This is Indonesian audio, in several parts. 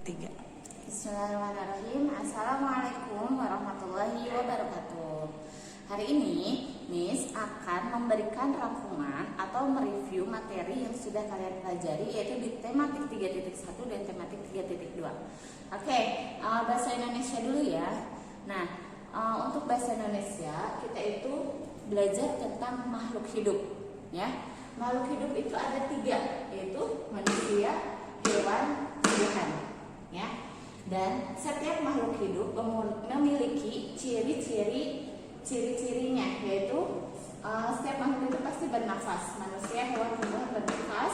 Tiga. Bismillahirrahmanirrahim. Assalamualaikum warahmatullahi wabarakatuh. Hari ini Miss akan memberikan rangkuman atau mereview materi yang sudah kalian pelajari, yaitu di tematik 3.1 dan tematik 3.2. Oke, bahasa Indonesia dulu ya. Nah, untuk bahasa Indonesia kita itu belajar tentang makhluk hidup, ya. Makhluk hidup itu ada 3, yaitu manusia, hewan, tumbuhan, ya. Dan setiap makhluk hidup memiliki ciri-cirinya, yaitu setiap makhluk hidup pasti bernafas. Manusia, hewan, tumbuhan bernafas,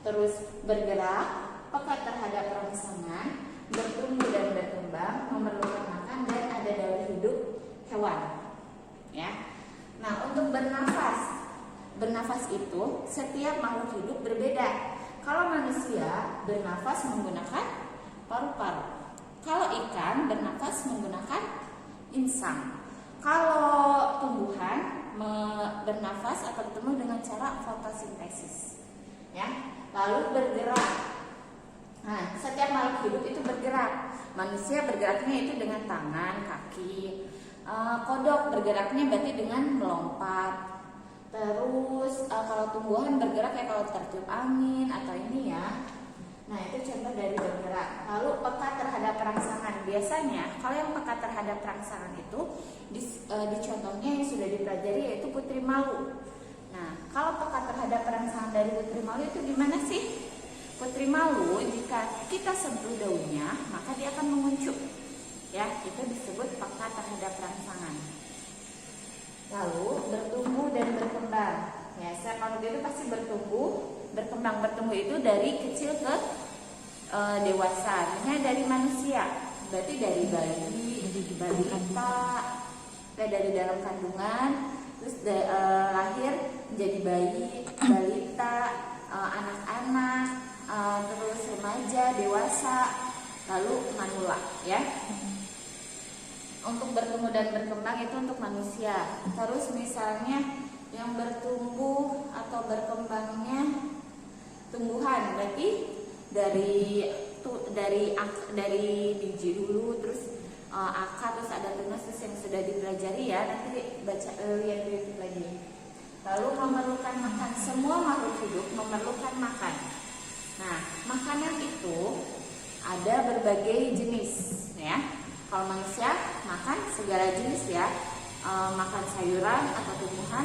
terus bergerak, peka terhadap rangsangan, bertumbuh dan berkembang, memerlukan makan, dan ada daur hidup hewan, ya. Nah, untuk bernafas itu setiap makhluk hidup berbeda. Kalau manusia bernafas menggunakan paru-paru. Kalau ikan bernafas menggunakan insang. Kalau tumbuhan bernafas atau bertumbuh dengan cara fotosintesis, ya. Lalu bergerak. Nah, setiap makhluk hidup itu bergerak. Manusia bergeraknya itu dengan tangan, kaki. Kodok bergeraknya berarti dengan melompat. Terus kalau tumbuhan bergerak kayak kalau tertiup angin atau ini ya. Nah, itu contoh dari bergerak. Lalu peka terhadap rangsangan. Biasanya kalau yang peka terhadap rangsangan itu di contohnya yang sudah dipelajari, yaitu putri malu. Nah, kalau peka terhadap rangsangan dari putri malu itu gimana sih? Putri malu jika kita sentuh daunnya maka dia akan menguncup. Ya, itu disebut peka terhadap rangsangan. Lalu bertumbuh dan berkembang. Ya, setiap makhluk itu pasti bertumbuh, berkembang. Bertumbuh itu dari kecil ke dewasa. Misalnya dari manusia, berarti dari bayi, balita, dari dalam kandungan, terus lahir menjadi bayi, balita, anak-anak, terus remaja, dewasa, lalu manula, ya. Untuk bertumbuh dan berkembang itu untuk manusia. Terus misalnya yang bertumbuh atau berkembangnya tumbuhan, berarti dari biji dulu, terus akar, terus ada tunas, terus yang sudah dipelajari ya. Nanti baca lihat lagi. Lalu memerlukan makan. Semua makhluk hidup memerlukan makan. Nah, makanan itu ada berbagai jenis, ya. Kalau manusia makan segala jenis ya, makan sayuran atau tumbuhan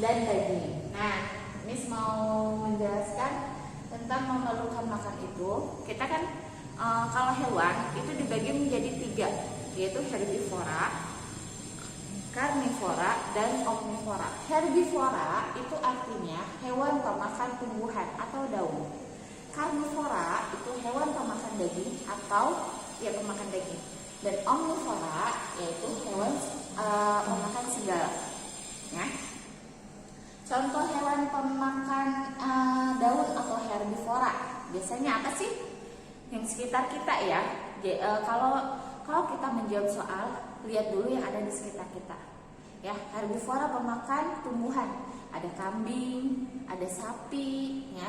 dan daging. Nah, Miss mau menjelaskan tentang memerlukan makan itu. Kita kan kalau hewan itu dibagi menjadi 3, yaitu herbivora, karnivora, dan omnivora. Herbivora itu artinya hewan pemakan tumbuhan atau daun. Karnivora itu hewan pemakan daging atau pemakan daging. Dan omnivora yaitu hewan pemakan segala, ya. Contoh hewan pemakan daun atau herbivora biasanya apa sih? Yang sekitar kita ya. Kalau kita menjawab soal, lihat dulu yang ada di sekitar kita. Ya, herbivora pemakan tumbuhan. Ada kambing, ada sapi, ya.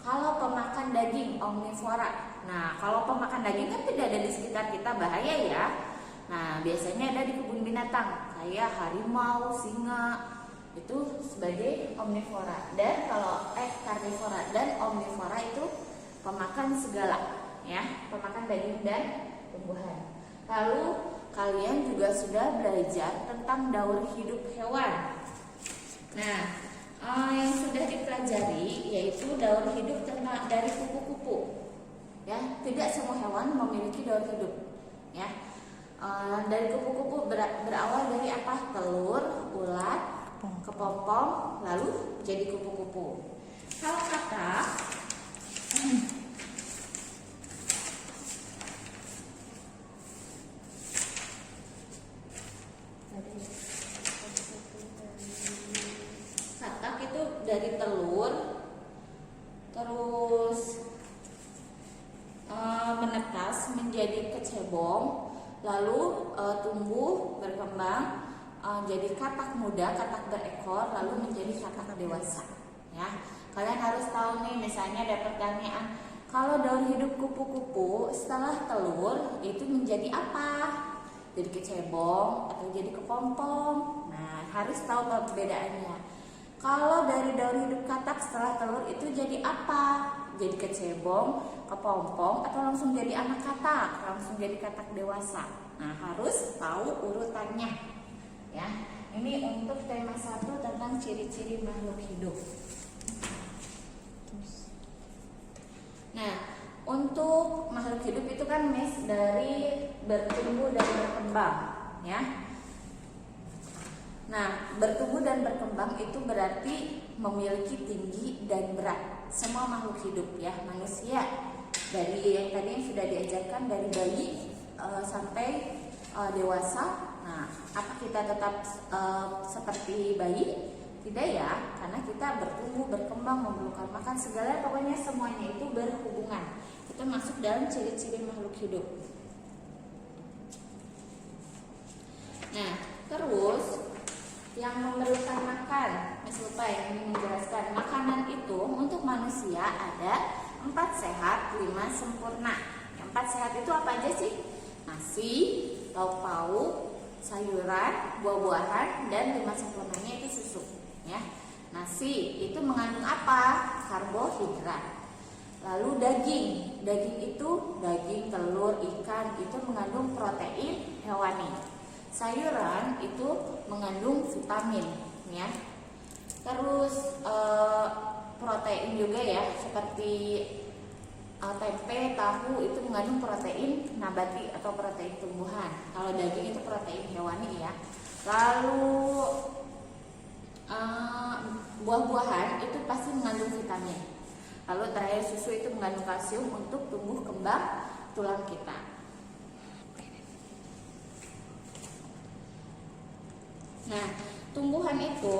Kalau pemakan daging, omnivora. Nah, kalau pemakan daging kan tidak ada di sekitar kita, bahaya ya. Nah, biasanya ada di kebun binatang, kayak harimau, singa, itu sebagai omnivora. Dan kalau karnivora dan omnivora itu pemakan segala, ya, pemakan daging dan tumbuhan. Lalu kalian juga sudah belajar tentang daur hidup hewan. Nah, yang sudah dipelajari yaitu daur hidup dari kupu-kupu. Ya, tidak semua hewan memiliki daur hidup. Ya, dari kupu-kupu berawal dari apa? Telur, ulat, kepompong, lalu jadi kupu-kupu. Kalau kata katak itu dari telur, terus menetas menjadi kecebong, lalu tumbuh berkembang jadi katak muda, katak berekor, lalu menjadi katak dewasa, ya. Kalian harus tahu nih, misalnya ada pertanyaan, Kalau daur hidup kupu-kupu setelah telur itu menjadi apa? Jadi kecebong atau jadi kepompong? Nah, harus tahu perbedaannya. Kalau dari daur hidup katak setelah telur itu jadi apa? Jadi kecebong, kepompong, atau langsung jadi anak katak, langsung jadi katak dewasa. Nah, harus tahu urutannya. Ya, ini untuk tema 1 tentang ciri-ciri makhluk hidup. Nah, untuk makhluk hidup itu kan dari bertumbuh dan berkembang, ya. Nah, bertumbuh dan berkembang itu berarti memiliki tinggi dan berat. Semua makhluk hidup, ya, manusia dari yang tadi yang sudah diajarkan dari bayi sampai dewasa. Nah, apa kita tetap seperti bayi? Tidak ya, karena kita bertumbuh, berkembang, memerlukan makan, segala pokoknya semuanya itu berhubungan. Itu masuk dalam ciri-ciri makhluk hidup. Nah, terus yang memerlukan makan, Miss lupa yang ingin menjelaskan. Makanan itu untuk manusia ada 4 sehat, 5 sempurna. Yang 4 sehat itu apa aja sih? Nasi, lauk pauk, sayuran, buah-buahan, dan 5 sempurnanya itu susu. Ya, nasi itu mengandung apa? Karbohidrat. Lalu daging itu daging, telur, ikan itu mengandung protein hewani. Sayuran itu mengandung vitamin, ya. Terus protein juga ya, seperti tempe, tahu itu mengandung protein nabati atau protein tumbuhan. Kalau daging itu protein hewani ya. Lalu buah-buahan itu pasti mengandung vitamin. Lalu terakhir susu itu mengandung kalsium untuk tumbuh kembang tulang kita. Nah, tumbuhan itu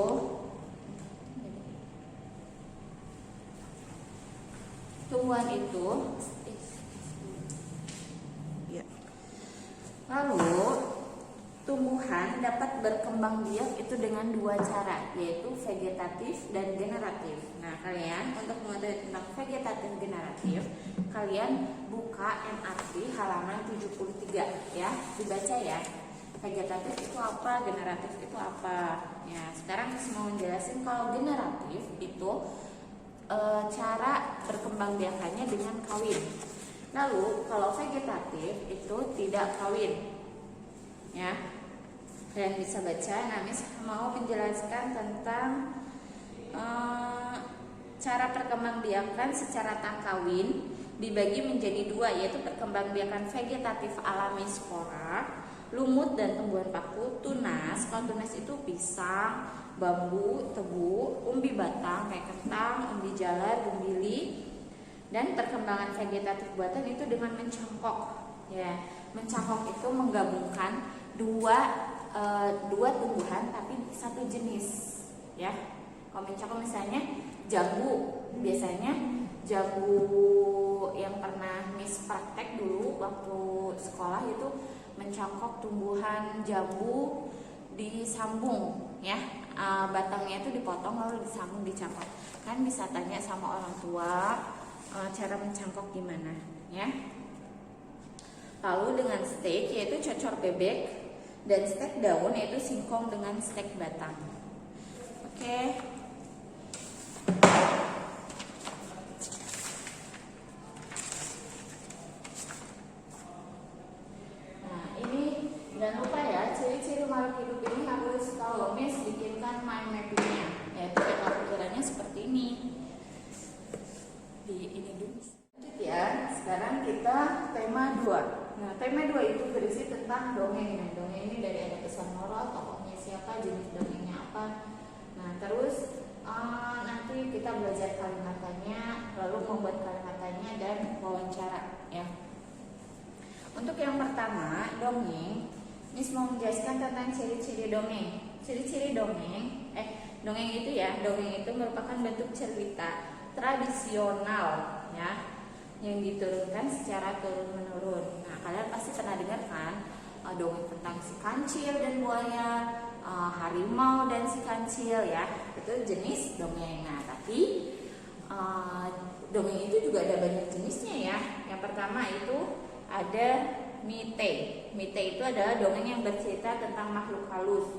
lalu tumbuhan dapat berkembang biak itu dengan 2 cara, yaitu vegetatif dan generatif. Nah, kalian untuk mengetahui tentang vegetatif generatif, kalian buka MRT halaman 73 ya, dibaca ya. Vegetatif itu apa, generatif itu apa. Ya, sekarang saya mau menjelaskan kalau generatif itu cara berkembang biakannya dengan kawin. Lalu kalau vegetatif itu tidak kawin. Ya. Kalian bisa baca. Nah, Miss mau menjelaskan tentang cara perkembangbiakan secara tak kawin dibagi menjadi 2, yaitu perkembangbiakan vegetatif alami spora, lumut dan tumbuhan paku, tunas. Kalau tunas itu pisang, bambu, tebu, umbi batang kayak kentang, umbi jalar, bumbili. Dan perkembangan vegetatif buatan itu dengan mencongkok. Ya, mencongkok itu menggabungkan dua tumbuhan tapi satu jenis, ya. Kalau mencongkok misalnya jambu, biasanya jambu yang pernah Miss praktek dulu waktu sekolah itu mencongkok tumbuhan jambu disambung, ya. Batangnya itu dipotong lalu disambung, dicongkok. Kan bisa tanya sama orang tua cara mencongkok gimana, ya. Lalu dengan stek yaitu cocor bebek, dan stek daun yaitu singkong dengan stek batang. Oke. Nah, ini jangan lupa ya, ciri-ciri makhluk hidup ini harus tahu. Miss bikinkan mind mappingnya, yaitu peta pikirannya seperti ini. Di ini dulu. Lanjut ya. Sekarang kita tema 2. Nah, tema 2 itu berisi tentang dongeng. Nah, dongeng ini dari ada pesan moral, tokohnya siapa, jenis dongengnya apa. Nah, terus nanti kita belajar kalimatanya, lalu membuat kalimatanya dan wawancara, ya. Untuk yang pertama, dongeng, Miss mau menjelaskan tentang ciri-ciri dongeng. Ciri-ciri dongeng, dongeng itu ya, dongeng itu merupakan bentuk cerita tradisional, ya, yang diturunkan secara turun-menurun. Nah, kalian pasti pernah dengar kan dongeng tentang si kancil dan buaya, harimau dan si kancil, ya. Itu jenis dongeng. Nah, tapi dongeng itu juga ada banyak jenisnya ya. Yang pertama itu ada mite. Mite itu adalah dongeng yang bercerita tentang makhluk halus.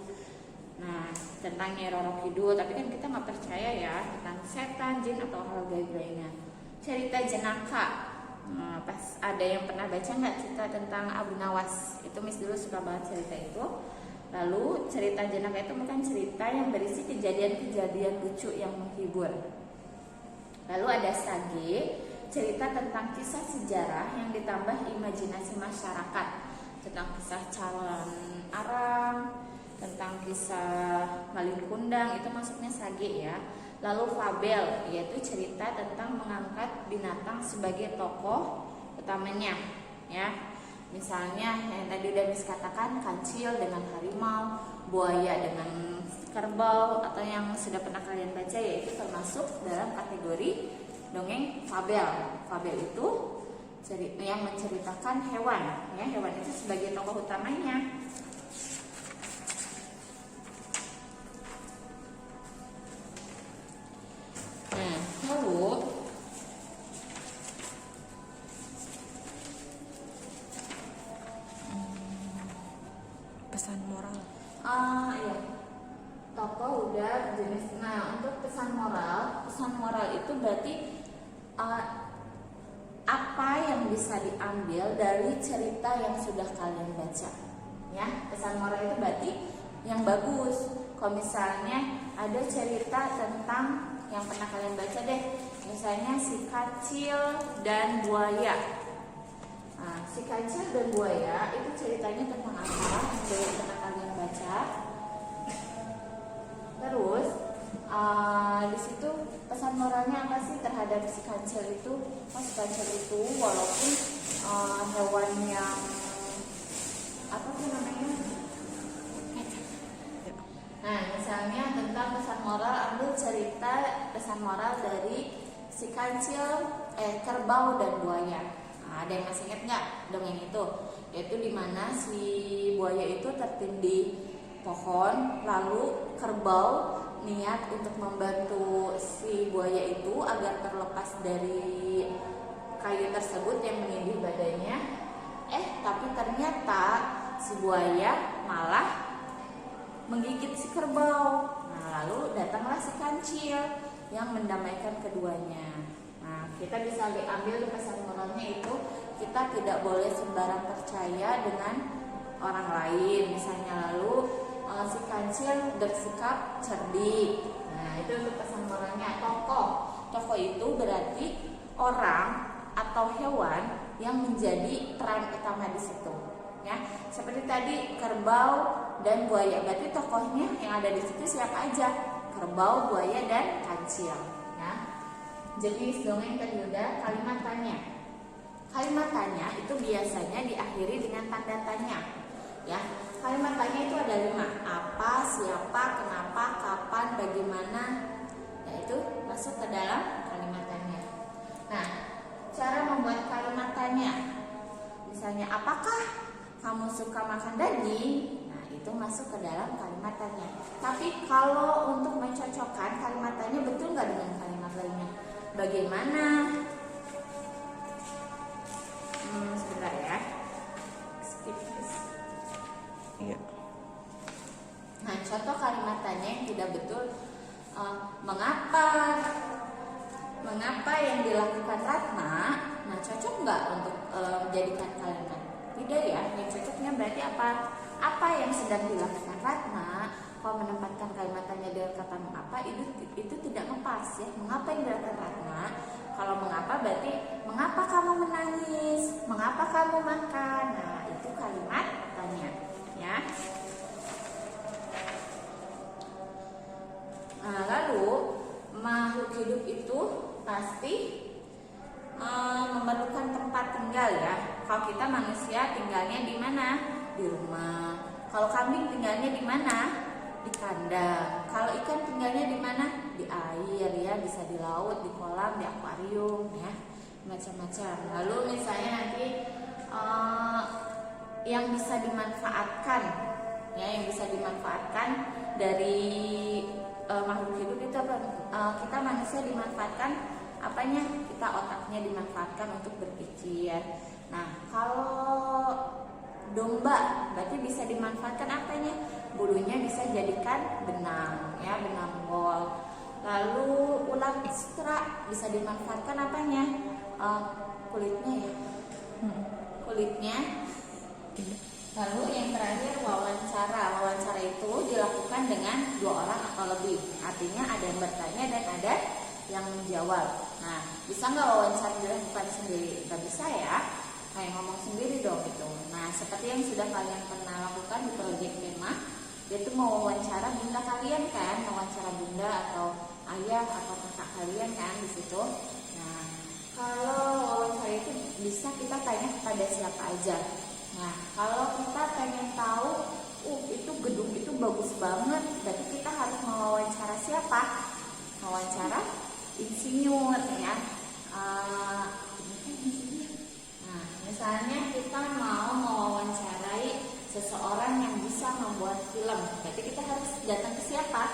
Nah, tentang Nyai Roro Kidul, tapi kan kita nggak percaya ya tentang setan, jin atau hal gaib lainnya. Cerita jenaka. Nah, pas ada yang pernah baca nggak cerita tentang Abu Nawas? Itu Miss dulu suka banget cerita itu. Lalu cerita jenaka itu bukan cerita yang berisi kejadian-kejadian lucu yang menghibur. Lalu ada sage, cerita tentang kisah sejarah yang ditambah imajinasi masyarakat, tentang kisah calon arang, tentang kisah malin kundang, itu maksudnya sage ya. Lalu fabel, yaitu cerita tentang mengangkat binatang sebagai tokoh utamanya ya. Misalnya yang tadi udah katakan, kancil dengan harimau, buaya dengan kerbau, atau yang sudah pernah kalian baca yaitu termasuk dalam kategori dongeng fabel. Fabel itu yang menceritakan hewan ya, hewan itu sebagai tokoh utamanya. Nah, lalu pesan moral. Iya. Tokoh udah jenis. Nah, untuk pesan moral itu berarti apa yang bisa diambil dari cerita yang sudah kalian baca. Ya, pesan moral itu berarti yang bagus. Kalau misalnya ada cerita tentang yang pernah kalian baca deh, misalnya si kancil dan buaya. Nah, si kancil dan buaya itu ceritanya tentang apa yang pernah kalian baca. Terus di situ pesan moralnya apa sih terhadap si kancil itu? Si kancil itu walaupun hewan yang apa sih namanya? Nah, misalnya tentang pesan moral, ambil cerita pesan moral dari si kancil, kerbau dan buaya. Nah, ada yang masih ingat nggak dongeng itu? Yaitu dimana si buaya itu tertindih pohon, lalu kerbau niat untuk membantu si buaya itu agar terlepas dari kayu tersebut yang menindih badannya. Tapi ternyata si buaya malah menggigit si kerbau. Nah, lalu datanglah si kancil yang mendamaikan keduanya. Nah, kita bisa ambil pesan moralnya itu, kita tidak boleh sembarang percaya dengan orang lain. Misalnya lalu si kancil bersikap cerdik. Nah, itu untuk pesan moralnya. Tokoh itu berarti orang atau hewan yang menjadi peran utama di situ. Ya, seperti tadi kerbau dan buaya, berarti tokohnya yang ada di situ siapa aja? Kerbau, buaya, dan kancil. Ya. Jenis dongeng kedua, kalimat tanya. Kalimat tanya itu biasanya diakhiri dengan tanda tanya. Ya, kalimat tanya itu ada 5. Apa, siapa, kenapa, kapan, bagaimana. Ya, itu masuk ke dalam kalimat tanya. Nah, cara membuat kalimat tanya, misalnya apakah kamu suka makan daging? Nah, itu masuk ke dalam kalimat tanya. Tapi kalau untuk mencocokkan kalimat tanya betul nggak dengan kalimat lainnya? Bagaimana? Sebentar ya. Skip this. Iya. Nah, contoh kalimat tanya yang tidak betul, mengapa yang dilakukan Ratna? Nah, cocok nggak untuk menjadikan kalimat? Tidak ya, yang cocoknya berarti apa yang sedang dilakukan Ratna. Kalau menempatkan kalimat tanya dengan kata mengapa itu tidak ngepas ya. Mengapa yang dilakukan Ratna? Kalau mengapa berarti mengapa kamu menangis? Mengapa kamu makan? Nah, itu kalimat tanya ya. Nah, lalu makhluk hidup itu pasti memerlukan tempat tinggal ya. Kalau kita manusia tinggalnya di mana? Di rumah. Kalau kambing tinggalnya di mana? Di kandang. Kalau ikan tinggalnya di mana? Di air ya, bisa di laut, di kolam, di akuarium ya, macam-macam. Lalu misalnya nanti yang bisa dimanfaatkan ya, yang bisa dimanfaatkan dari makhluk hidup itu apa? Kita manusia dimanfaatkan apanya? Kita otaknya dimanfaatkan untuk berpikir. Nah, kalau domba berarti bisa dimanfaatkan apanya? Bulunya bisa jadikan benang, ya, benang wol. Lalu ulat extra bisa dimanfaatkan apanya? Kulitnya, ya, kulitnya. Lalu yang terakhir wawancara. Wawancara itu dilakukan dengan 2 orang atau lebih. Artinya ada yang bertanya dan ada yang menjawab. Nah, bisa nggak wawancara dilakukan sendiri? Nggak bisa, ya. Kayak ngomong sendiri dong gitu. Nah, seperti yang sudah kalian pernah lakukan di proyek Mema, yaitu mau wawancara bunda kalian kan, wawancara bunda atau ayah atau kakak kalian kan di situ. Nah, kalau wawancara itu bisa kita tanya kepada siapa aja. Nah, kalau kita pengen tahu, itu gedung itu bagus banget, berarti kita harus mewawancara siapa? Mewawancara insinyur, ya. Nah, misalnya kita mau mewawancarai seseorang yang bisa membuat film, berarti kita harus datang ke siapa?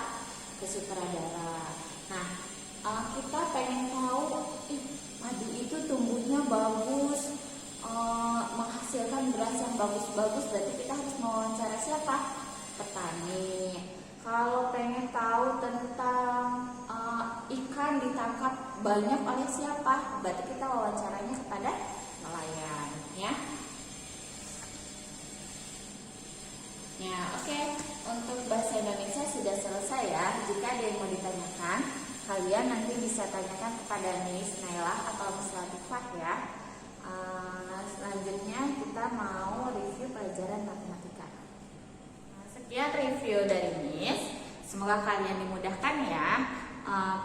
Ke sutradara. Nah, kita pengen tahu, madu itu tumbuhnya bagus, menghasilkan beras yang bagus-bagus, berarti kita harus mewawancara siapa? Petani. Kalau pengen tahu tentang ikan ditangkap banyak oleh siapa, berarti kita wawancaranya kepada nelayan, ya. Ya, oke. Untuk bahasa Indonesia sudah selesai, ya. Jika ada yang mau ditanyakan, kalian nanti bisa tanyakan kepada Miss Naila atau Miss Latifah, ya. Selanjutnya kita mau review pelajaran matematika. Sekian review dari Miss. Semoga kalian dimudahkan, ya,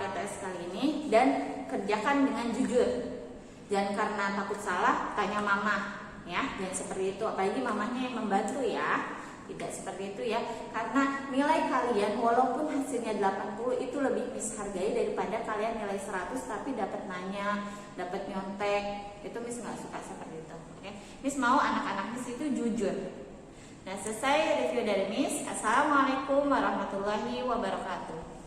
PTS kali ini, dan kerjakan dengan jujur. Jangan karena takut salah tanya mama, ya. Dan seperti itu, apalagi mamanya yang membantu, ya. Tidak seperti itu, ya. Karena nilai kalian walaupun hasilnya 80 itu lebih Miss hargai daripada kalian nilai 100 tapi dapat nanya, dapat nyontek. Itu Miss nggak suka seperti itu. Oke. Miss mau anak-anak Miss itu jujur. Nah, selesai review dari Miss. Assalamualaikum warahmatullahi wabarakatuh.